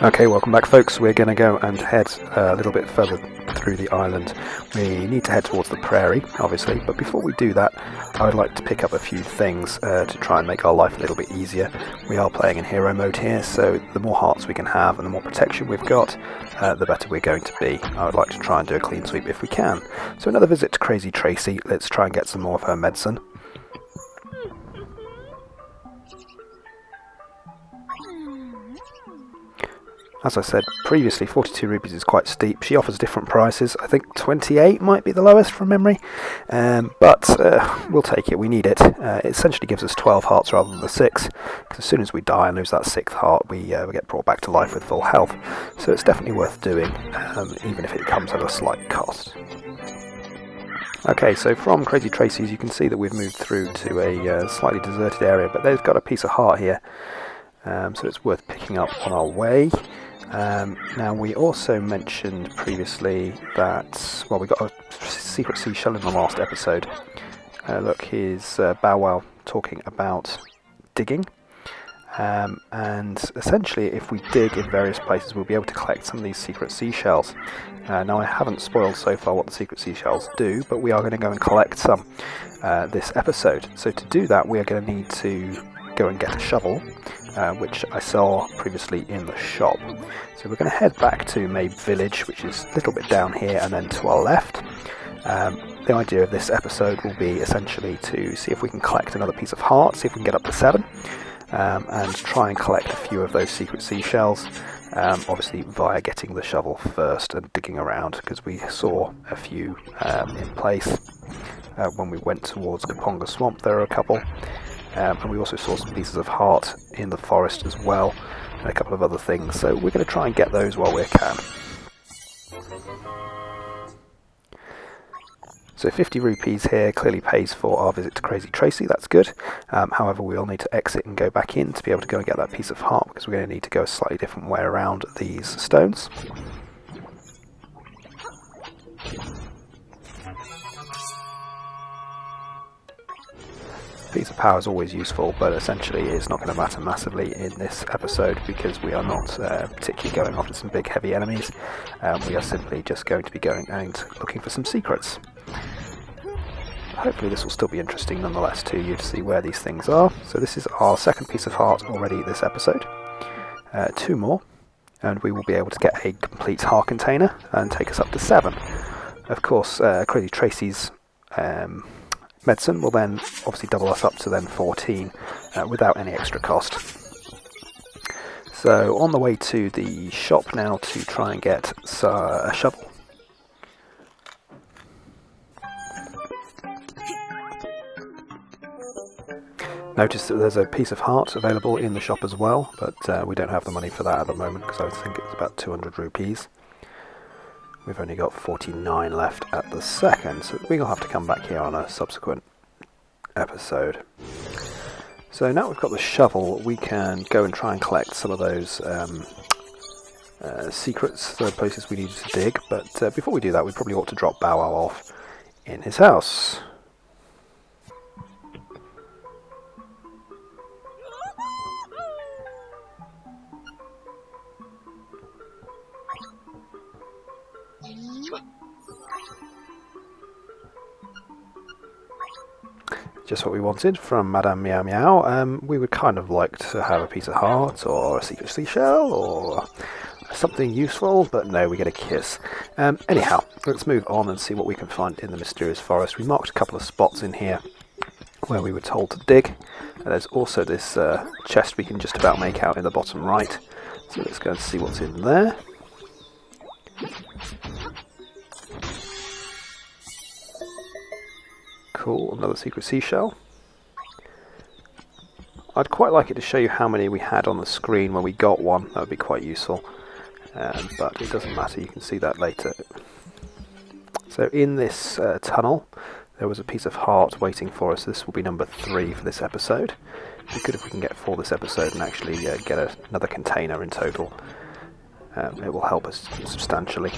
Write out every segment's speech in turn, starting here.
Okay, welcome back folks. We're going to go and head a little bit further through the island. We need to head towards the Prairie, obviously, but before we do that, I would like to pick up a few things to try and make our life a little bit easier. We are playing in hero mode here, so the more hearts we can have and the more protection we've got, the better we're going to be. I would like to try and do a clean sweep if we can. So another visit to Crazy Tracy. Let's try and get some more of her medicine. As I said previously, 42 rupees is quite steep. She offers different prices. I think 28 might be the lowest from memory, but we'll take it. We need it. It essentially gives us 12 hearts rather than the 6, because as soon as we die and lose that 6th heart, we get brought back to life with full health. So it's definitely worth doing, even if it comes at a slight cost. Okay, so from Crazy Tracy's, you can see that we've moved through to a slightly deserted area, but they've got a piece of heart here, so it's worth picking up on our way. Now, we also mentioned previously that, well, we got a secret seashell in the last episode. Look, here's Bow Wow talking about digging. And essentially, if we dig in various places, we'll be able to collect some of these secret seashells. Now, I haven't spoiled so far what the secret seashells do, but we are going to go and collect some this episode. So to do that, we are going to need to go and get a shovel, which I saw previously in the shop. So we're going to head back to Mabe Village, which is a little bit down here and then to our left. The idea of this episode will be essentially to see if we can collect another piece of heart, see if we can get up to 7, and try and collect a few of those secret seashells, obviously via getting the shovel first and digging around, because we saw a few in place when we went towards Kaponga Swamp. There are a couple. And we also saw some pieces of heart in the forest as well, and a couple of other things, so we're going to try and get those while we can. So 50 rupees here clearly pays for our visit to Crazy Tracy, that's good. However, we will need to exit and go back in to be able to go and get that piece of heart, because we're going to need to go a slightly different way around these stones. Piece of power is always useful, but essentially it's not going to matter massively in this episode because we are not particularly going after some big heavy enemies. We are simply just going to be going and looking for some secrets. Hopefully this will still be interesting nonetheless to you to see where these things are. So this is our second piece of heart already this episode. 2 more, and we will be able to get a complete heart container and take us up to 7. Of course, Crazy Tracy's medicine will then obviously double us up to then 14 without any extra cost. So on the way to the shop now to try and get a shovel. Notice that there's a piece of heart available in the shop as well, but we don't have the money for that at the moment because I think it's about 200 rupees. We've only got 49 left at the second, so we'll have to come back here on a subsequent episode. So now we've got the shovel, we can go and try and collect some of those secrets, the places we needed to dig, but before we do that we probably ought to drop Bow Wow off in his house. Just what we wanted from Madame Meow Meow. We would kind of like to have a piece of heart or a secret seashell or something useful, but no, we get a kiss. Anyhow, let's move on and see what we can find in the mysterious forest. We marked a couple of spots in here where we were told to dig. There's also this chest we can just about make out in the bottom right. So let's go and see what's in there. Cool, another secret seashell. I'd quite like it to show you how many we had on the screen when we got one. That would be quite useful, but it doesn't matter, you can see that later. So in this tunnel there was a piece of heart waiting for us. This will be number 3 for this episode. It'd be good if we can get 4 this episode and actually get another container in total. It will help us substantially.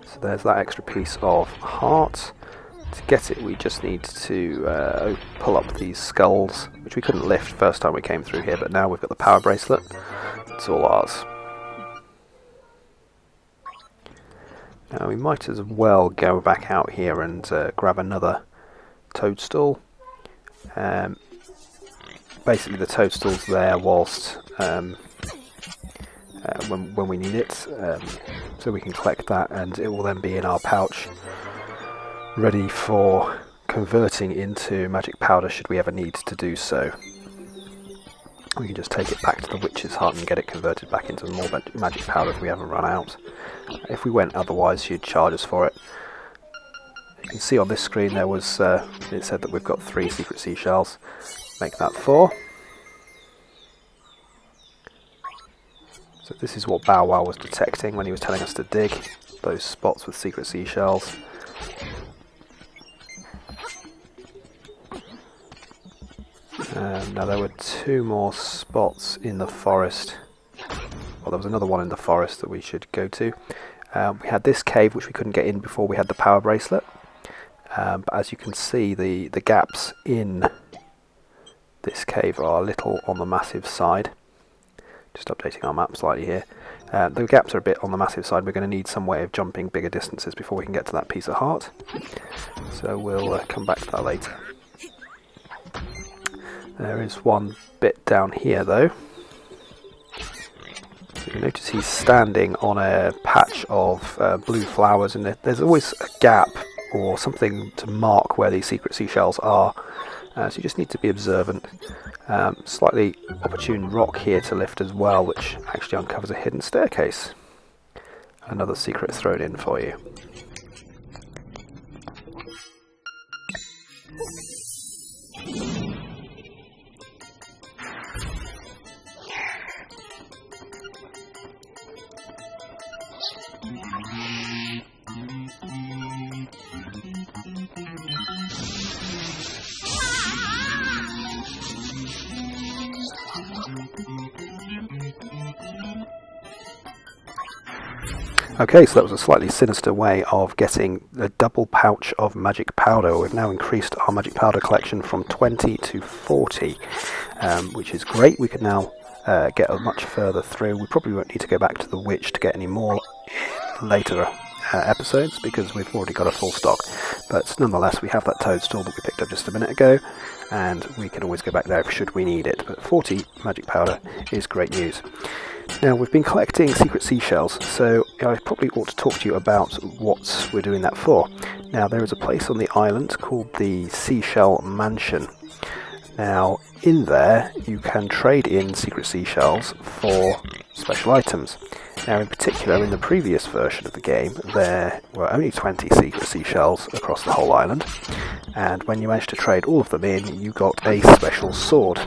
So there's that extra piece of heart. To get it, we just need to pull up these skulls, which we couldn't lift first time we came through here, but now we've got the power bracelet. It's all ours. Now we might as well go back out here and grab another toadstool. Basically the toadstool's there whilst when we need it, so we can collect that, and it will then be in our pouch, ready for converting into magic powder should we ever need to do so. We can just take it back to the witch's hut and get it converted back into more magic powder if we haven't run out. If we went otherwise, she'd charge us for it. You can see on this screen there was it said that we've got 3 secret seashells. Make that 4. So this is what Bow Wow was detecting when he was telling us to dig, those spots with secret seashells. Now there were 2 more spots in the forest. Well, there was another one in the forest that we should go to. We had this cave which we couldn't get in before we had the power bracelet. But as you can see, the gaps in this cave are a little on the massive side. Just updating our map slightly here. The gaps are a bit on the massive side. We're going to need some way of jumping bigger distances before we can get to that piece of heart. So we'll come back to that later. There is one bit down here though. So you notice he's standing on a patch of blue flowers, and there's always a gap or something to mark where these secret seashells are. So you just need to be observant. Slightly opportune rock here to lift as well, which actually uncovers a hidden staircase. Another secret thrown in for you. Okay, so that was a slightly sinister way of getting a double pouch of magic powder. We've now increased our magic powder collection from 20 to 40, which is great. We can now get much further through. We probably won't need to go back to the witch to get any more in later episodes, because we've already got a full stock. But nonetheless, we have that toadstool that we picked up just a minute ago, and we can always go back there should we need it. But 40 magic powder is great news. Now, we've been collecting secret seashells, so I probably ought to talk to you about what we're doing that for. Now, there is a place on the island called the Seashell Mansion. Now, in there, you can trade in secret seashells for special items. Now, in particular, in the previous version of the game, there were only 20 secret seashells across the whole island, and when you managed to trade all of them in, you got a special sword.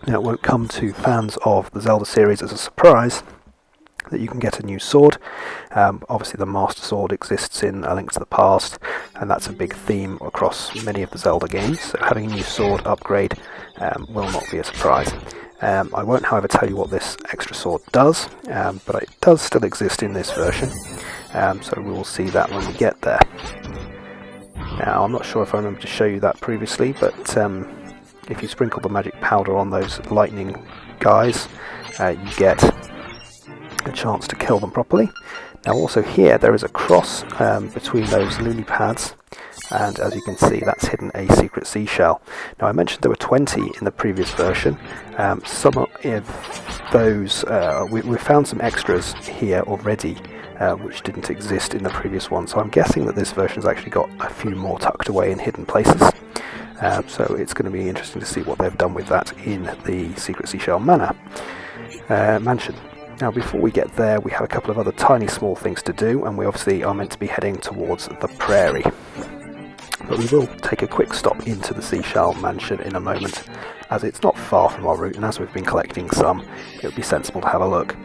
Now, it won't come to fans of the Zelda series as a surprise that you can get a new sword. Obviously, the Master Sword exists in A Link to the Past, and that's a big theme across many of the Zelda games, so having a new sword upgrade will not be a surprise. I won't, however, tell you what this extra sword does, but it does still exist in this version, so we will see that when we get there. Now, I'm not sure if I remember to show you that previously, but if you sprinkle the magic powder on those lightning guys, you get a chance to kill them properly. Now also here there is a cross between those lily pads, and as you can see that's hidden a secret seashell. Now I mentioned there were 20 in the previous version. Some of those, we found some extras here already which didn't exist in the previous one, so I'm guessing that this version's actually got a few more tucked away in hidden places. So it's going to be interesting to see what they've done with that in the Secret Seashell Mansion. Now before we get there, we have a couple of other tiny small things to do, and we obviously are meant to be heading towards the Prairie. But we will take a quick stop into the Seashell Mansion in a moment, as it's not far from our route, and as we've been collecting some, it would be sensible to have a look.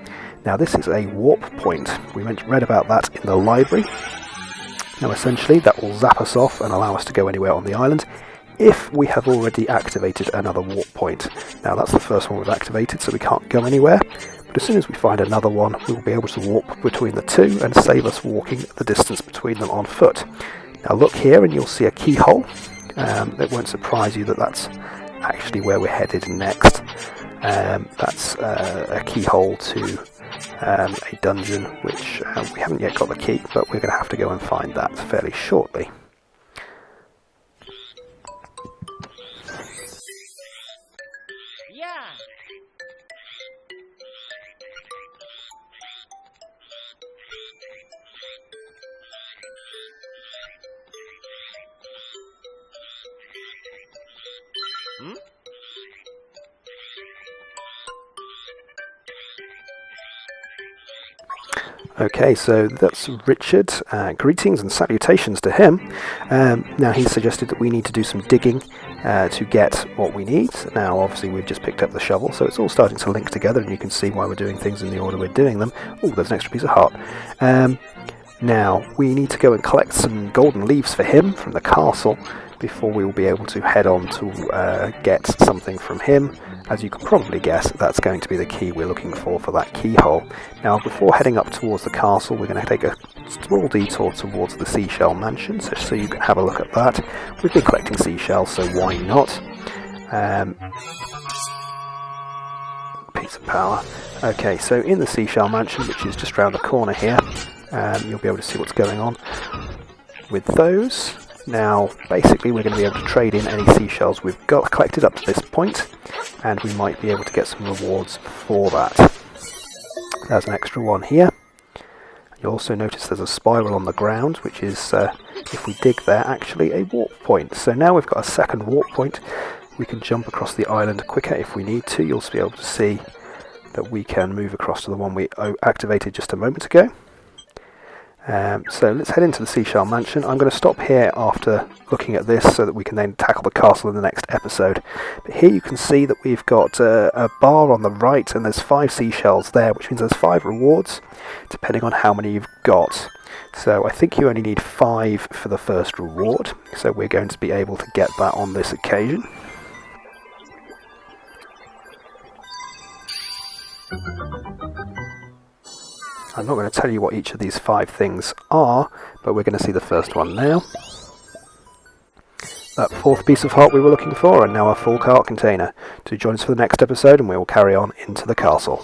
Now this is a warp point. We read about that in the library. Now essentially that will zap us off and allow us to go anywhere on the island, if we have already activated another warp point. Now that's the first one we've activated, so we can't go anywhere, but as soon as we find another one, we will be able to warp between the two and save us walking the distance between them on foot. Now look here and you'll see a keyhole. It won't surprise you that that's actually where we're headed next. That's a keyhole to a dungeon which we haven't yet got the key, but we're going to have to go and find that fairly shortly. Okay, so that's Richard. Greetings and salutations to him. Now he suggested that we need to do some digging to get what we need. Now obviously we've just picked up the shovel, so it's all starting to link together and you can see why we're doing things in the order we're doing them. Oh, there's an extra piece of heart. Now we need to go and collect some golden leaves for him from the castle before we will be able to head on to get something from him. As you can probably guess, that's going to be the key we're looking for that keyhole. Now, before heading up towards the castle, we're going to take a small detour towards the Seashell Mansion, so you can have a look at that. We've been collecting seashells, so why not? Piece of power. Okay, so in the Seashell Mansion, which is just around the corner here, you'll be able to see what's going on with those. Now, basically, we're going to be able to trade in any seashells we've got collected up to this point, and we might be able to get some rewards for that. There's an extra one here. You'll also notice there's a spiral on the ground, which is, if we dig there, actually a warp point. So now we've got a second warp point. We can jump across the island quicker if we need to. You'll be able to see that we can move across to the one we activated just a moment ago. So let's head into the Seashell Mansion. I'm going to stop here after looking at this so that we can then tackle the castle in the next episode. But here you can see that we've got a bar on the right and there's 5 seashells there, which means there's 5 rewards depending on how many you've got. So I think you only need 5 for the first reward, so we're going to be able to get that on this occasion. I'm not going to tell you what each of these 5 things are, but we're going to see the first one now. That 4th piece of heart we were looking for, and now a full cart container. Do join us for the next episode and we will carry on into the castle.